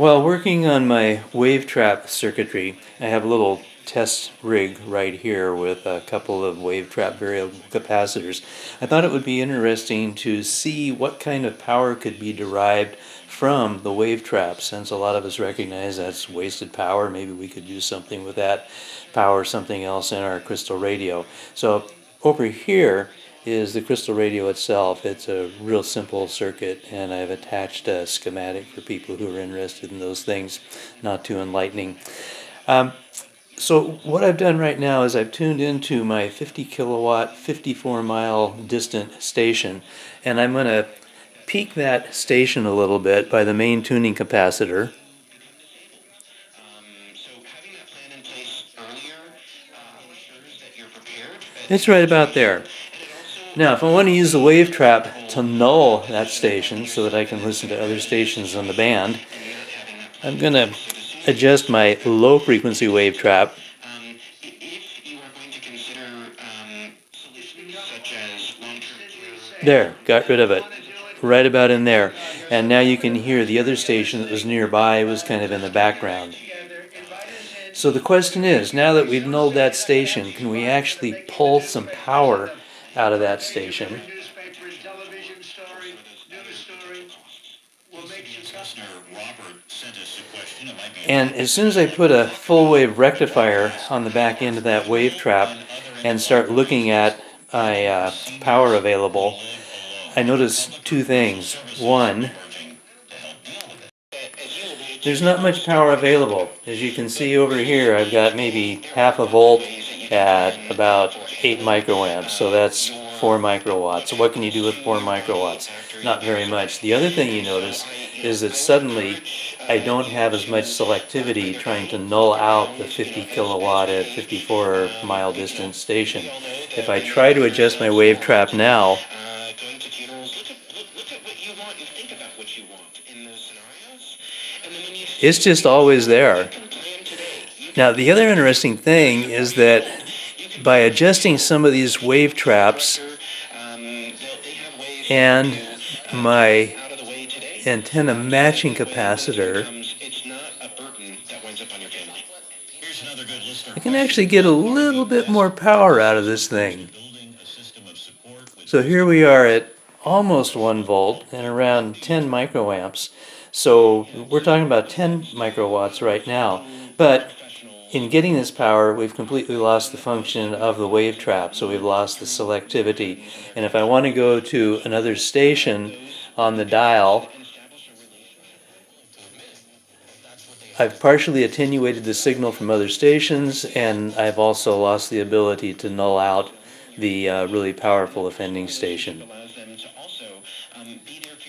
While working on my wave trap circuitry, I have a little test rig right here with a couple of wave trap variable capacitors. I thought it would be interesting to see what kind of power could be derived from the wave trap. Since a lot of us recognize that's wasted power, maybe we could do something with that power, something else in our crystal radio. So over here is the crystal radio itself. It's a real simple circuit, and I've attached a schematic for people who are interested in those things. Not too enlightening. So what I've done right now is I've tuned into my 50 kilowatt, 54 mile distant station, and I'm going to peak that station a little bit by the main tuning capacitor. It's right about there. Now, if I want to use the wave trap to null that station so that I can listen to other stations on the band, I'm going to adjust my low frequency wave trap. There, got rid of it. Right about in there. And now you can hear the other station that was nearby was kind of in the background. So the question is, now that we've nulled that station, can we actually pull some power out of that station? And as soon as I put a full wave rectifier on the back end of that wave trap and start looking at my power available, I notice two things. One, there's not much power available. As you can see over here, I've got maybe half a volt at about 8 microamps, so that's 4 microwatts. So what can you do with 4 microwatts? Not very much. The other thing you notice is that suddenly I don't have as much selectivity trying to null out the 50 kilowatt at 54 mile distance station. If I try to adjust my wave trap now, it's just always there. Now, the other interesting thing is that by adjusting some of these wave traps and my antenna matching capacitor, I can actually get a little bit more power out of this thing. So here we are at almost 1 volt and around 10 microamps. So we're talking about 10 microwatts right now. But in getting this power, we've completely lost the function of the wave trap, so we've lost the selectivity. And if I want to go to another station on the dial, I've partially attenuated the signal from other stations, and I've also lost the ability to null out the really powerful offending station.